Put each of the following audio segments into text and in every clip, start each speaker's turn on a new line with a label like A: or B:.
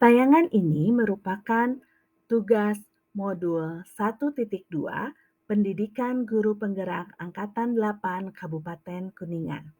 A: Tayangan ini merupakan tugas modul 1.2 Pendidikan Guru Penggerak Angkatan 8 Kabupaten Kuningan.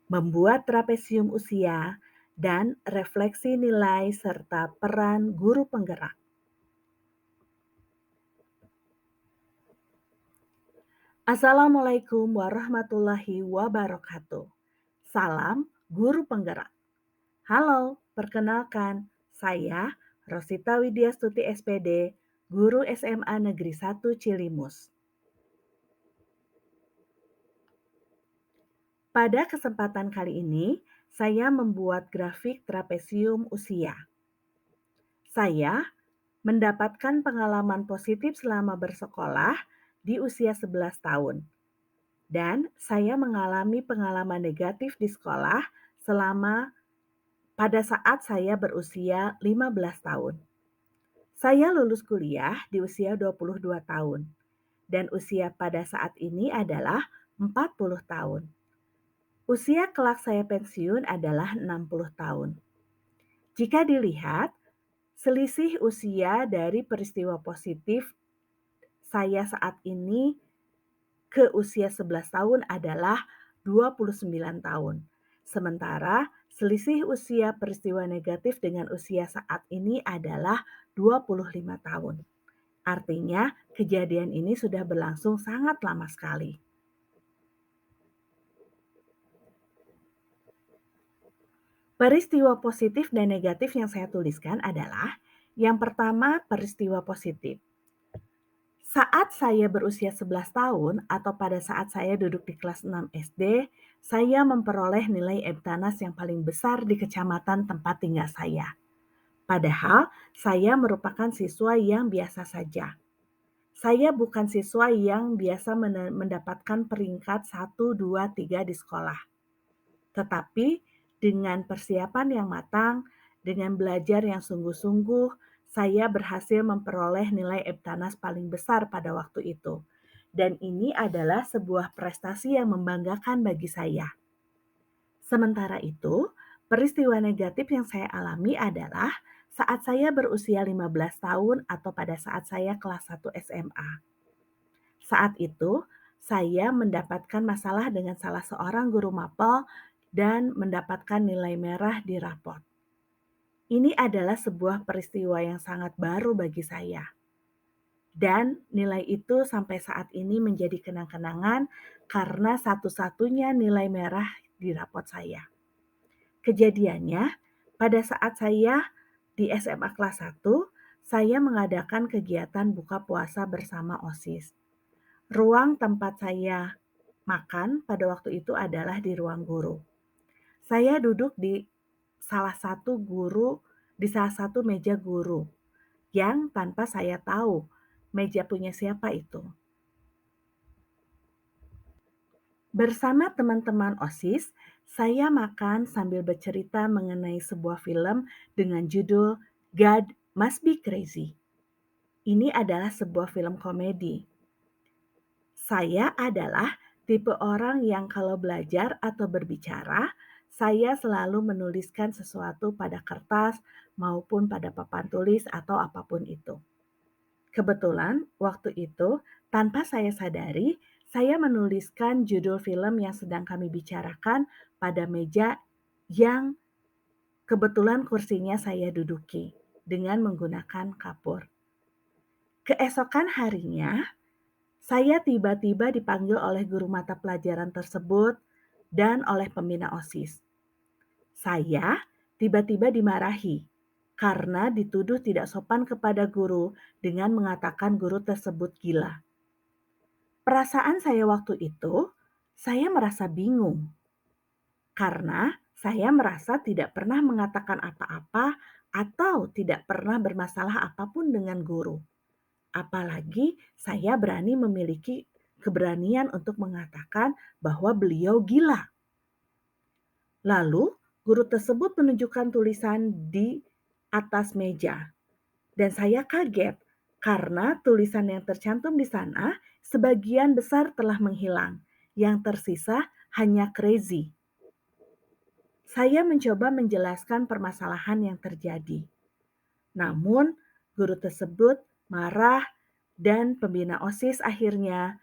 A: Membuat trapesium usia dan refleksi nilai serta peran guru penggerak. Assalamualaikum warahmatullahi wabarakatuh. Salam guru penggerak. Halo, perkenalkan, saya Rosita Widyastuti SPD, guru SMA Negeri 1 Cilimus. Pada kesempatan kali ini, saya membuat grafik trapesium usia. Saya mendapatkan pengalaman positif selama bersekolah di usia 11 tahun. Dan saya mengalami pengalaman negatif di sekolah selama pada saat saya berusia 15 tahun. Saya lulus kuliah di usia 22 tahun dan usia pada saat ini adalah 40 tahun. Usia kelak saya pensiun adalah 60 tahun. Jika dilihat, selisih usia dari peristiwa positif saya saat ini ke usia 11 tahun adalah 29 tahun. Sementara selisih usia peristiwa negatif dengan usia saat ini adalah 25 tahun. Artinya kejadian ini sudah berlangsung sangat lama sekali. Peristiwa positif dan negatif yang saya tuliskan adalah yang pertama peristiwa positif. Saat saya berusia 11 tahun atau pada saat saya duduk di kelas 6 SD, saya memperoleh nilai EBTANAS yang paling besar di kecamatan tempat tinggal saya. Padahal saya merupakan siswa yang biasa saja. Saya bukan siswa yang biasa mendapatkan peringkat 1, 2, 3 di sekolah. Tetapi dengan persiapan yang matang, dengan belajar yang sungguh-sungguh, saya berhasil memperoleh nilai EBTANAS paling besar pada waktu itu. Dan ini adalah sebuah prestasi yang membanggakan bagi saya. Sementara itu, peristiwa negatif yang saya alami adalah saat saya berusia 15 tahun atau pada saat saya kelas 1 SMA. Saat itu, saya mendapatkan masalah dengan salah seorang guru mapel dan mendapatkan nilai merah di rapor. Ini adalah sebuah peristiwa yang sangat baru bagi saya. Dan nilai itu sampai saat ini menjadi kenang-kenangan karena satu-satunya nilai merah di rapot saya. Kejadiannya, pada saat saya di SMA kelas 1, saya mengadakan kegiatan buka puasa bersama OSIS. Ruang tempat saya makan pada waktu itu adalah di ruang guru. Saya duduk di salah satu meja guru yang tanpa saya tahu meja punya siapa itu. Bersama teman-teman OSIS, saya makan sambil bercerita mengenai sebuah film dengan judul God Must Be Crazy. Ini adalah sebuah film komedi. Saya adalah tipe orang yang kalau belajar atau berbicara, saya selalu menuliskan sesuatu pada kertas maupun pada papan tulis atau apapun itu. Kebetulan waktu itu, tanpa saya sadari, saya menuliskan judul film yang sedang kami bicarakan pada meja yang kebetulan kursinya saya duduki dengan menggunakan kapur. Keesokan harinya, saya tiba-tiba dipanggil oleh guru mata pelajaran tersebut dan oleh pembina OSIS. Saya tiba-tiba dimarahi karena dituduh tidak sopan kepada guru dengan mengatakan guru tersebut gila. Perasaan saya waktu itu, saya merasa bingung karena saya merasa tidak pernah mengatakan apa-apa atau tidak pernah bermasalah apapun dengan guru. Apalagi saya berani memiliki keberanian untuk mengatakan bahwa beliau gila. Lalu, guru tersebut menunjukkan tulisan di atas meja. Dan saya kaget karena tulisan yang tercantum di sana sebagian besar telah menghilang. Yang tersisa hanya crazy. Saya mencoba menjelaskan permasalahan yang terjadi. Namun, guru tersebut marah dan pembina OSIS akhirnya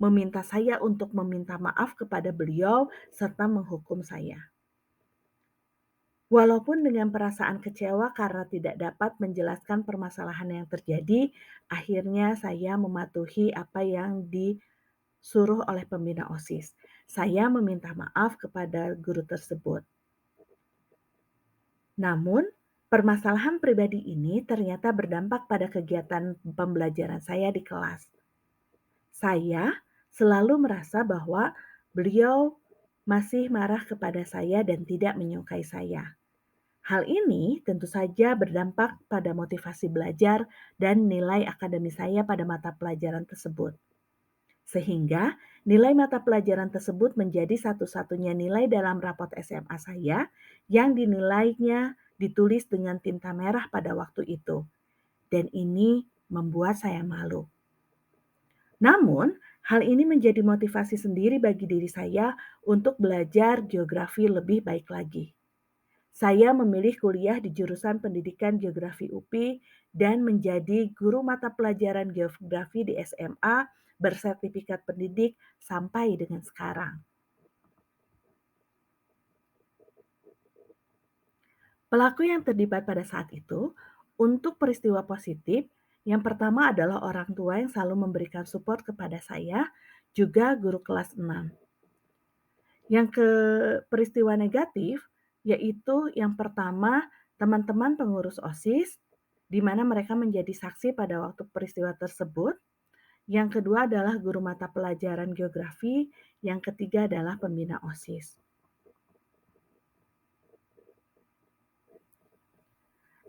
A: meminta saya untuk meminta maaf kepada beliau serta menghukum saya. Walaupun dengan perasaan kecewa karena tidak dapat menjelaskan permasalahan yang terjadi, akhirnya saya mematuhi apa yang disuruh oleh pembina OSIS. Saya meminta maaf kepada guru tersebut. Namun, permasalahan pribadi ini ternyata berdampak pada kegiatan pembelajaran saya di kelas. Saya selalu merasa bahwa beliau masih marah kepada saya dan tidak menyukai saya. Hal ini tentu saja berdampak pada motivasi belajar dan nilai akademis saya pada mata pelajaran tersebut. Sehingga nilai mata pelajaran tersebut menjadi satu-satunya nilai dalam rapot SMA saya yang dinilainya ditulis dengan tinta merah pada waktu itu. Dan ini membuat saya malu. Namun, hal ini menjadi motivasi sendiri bagi diri saya untuk belajar geografi lebih baik lagi. Saya memilih kuliah di jurusan Pendidikan Geografi UPI dan menjadi guru mata pelajaran geografi di SMA bersertifikat pendidik sampai dengan sekarang. Pelaku yang terlibat pada saat itu, untuk peristiwa positif, yang pertama adalah orang tua yang selalu memberikan support kepada saya, juga guru kelas 6. Yang ke peristiwa negatif, yaitu yang pertama teman-teman pengurus OSIS, di mana mereka menjadi saksi pada waktu peristiwa tersebut. Yang kedua adalah guru mata pelajaran geografi, yang ketiga adalah pembina OSIS.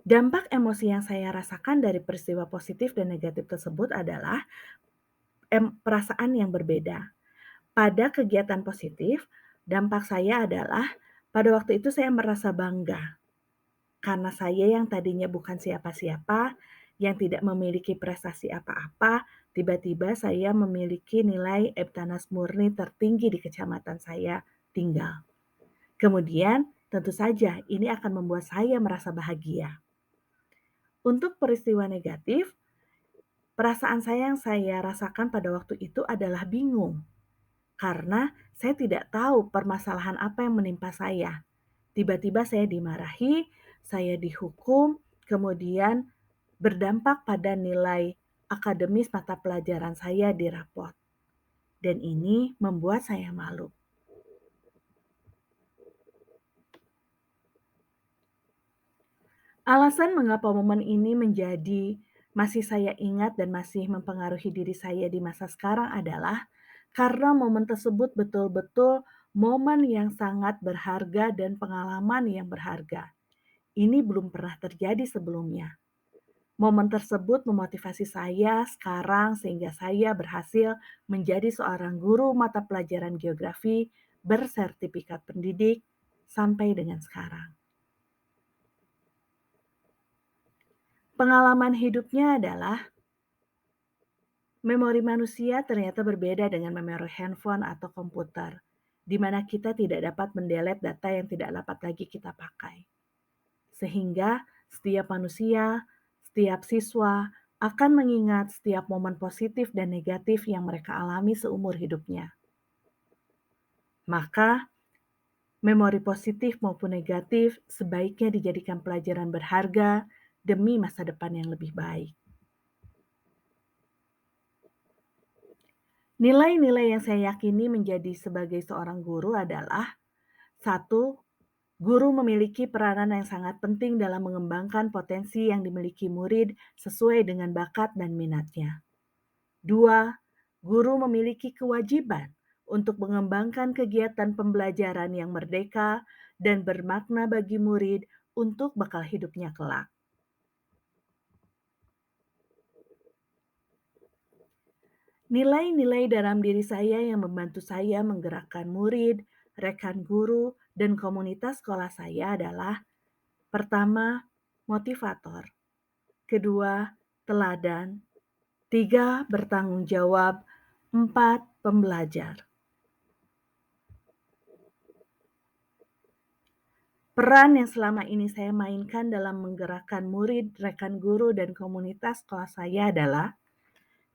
A: Dampak emosi yang saya rasakan dari peristiwa positif dan negatif tersebut adalah perasaan yang berbeda. Pada kegiatan positif, dampak saya adalah pada waktu itu saya merasa bangga karena saya yang tadinya bukan siapa-siapa, yang tidak memiliki prestasi apa-apa, tiba-tiba saya memiliki nilai EBTANAS murni tertinggi di kecamatan saya tinggal. Kemudian, tentu saja ini akan membuat saya merasa bahagia. Untuk peristiwa negatif, perasaan saya yang saya rasakan pada waktu itu adalah bingung. Karena saya tidak tahu permasalahan apa yang menimpa saya. Tiba-tiba saya dimarahi, saya dihukum, kemudian berdampak pada nilai akademis mata pelajaran saya di rapot. Dan ini membuat saya malu. Alasan mengapa momen ini masih saya ingat dan masih mempengaruhi diri saya di masa sekarang adalah karena momen tersebut betul-betul momen yang sangat berharga dan pengalaman yang berharga. Ini belum pernah terjadi sebelumnya. Momen tersebut memotivasi saya sekarang sehingga saya berhasil menjadi seorang guru mata pelajaran geografi bersertifikat pendidik sampai dengan sekarang. Pengalaman hidupnya adalah memori manusia ternyata berbeda dengan memori handphone atau komputer, di mana kita tidak dapat mendelete data yang tidak dapat lagi kita pakai. Sehingga setiap manusia, setiap siswa akan mengingat setiap momen positif dan negatif yang mereka alami seumur hidupnya. Maka, memori positif maupun negatif sebaiknya dijadikan pelajaran berharga demi masa depan yang lebih baik. Nilai-nilai yang saya yakini menjadi sebagai seorang guru adalah: 1. Guru memiliki peranan yang sangat penting dalam mengembangkan potensi yang dimiliki murid sesuai dengan bakat dan minatnya. 2. Guru memiliki kewajiban untuk mengembangkan kegiatan pembelajaran yang merdeka dan bermakna bagi murid untuk bekal hidupnya kelak. Nilai-nilai dalam diri saya yang membantu saya menggerakkan murid, rekan guru, dan komunitas sekolah saya adalah: pertama, motivator; kedua, teladan; tiga, bertanggung jawab; empat, pembelajar. Peran yang selama ini saya mainkan dalam menggerakkan murid, rekan guru, dan komunitas sekolah saya adalah: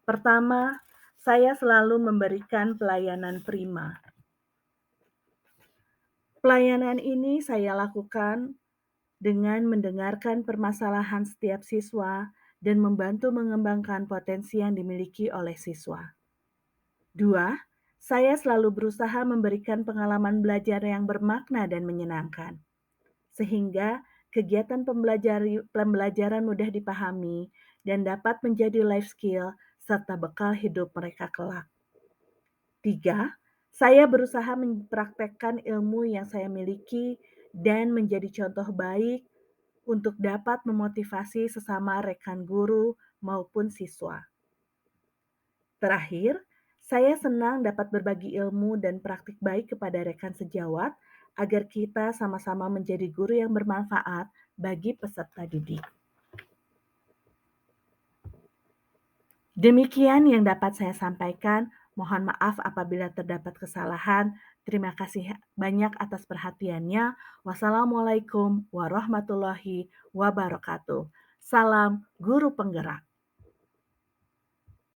A: pertama, saya selalu memberikan pelayanan prima. Pelayanan ini saya lakukan dengan mendengarkan permasalahan setiap siswa dan membantu mengembangkan potensi yang dimiliki oleh siswa. Dua, saya selalu berusaha memberikan pengalaman belajar yang bermakna dan menyenangkan, sehingga kegiatan pembelajaran mudah dipahami dan dapat menjadi life skill serta bekal hidup mereka kelak. Tiga, saya berusaha mempraktekkan ilmu yang saya miliki dan menjadi contoh baik untuk dapat memotivasi sesama rekan guru maupun siswa. Terakhir, saya senang dapat berbagi ilmu dan praktik baik kepada rekan sejawat agar kita sama-sama menjadi guru yang bermanfaat bagi peserta didik. Demikian yang dapat saya sampaikan. Mohon maaf apabila terdapat kesalahan. Terima kasih banyak atas perhatiannya. Wassalamualaikum warahmatullahi wabarakatuh. Salam guru penggerak.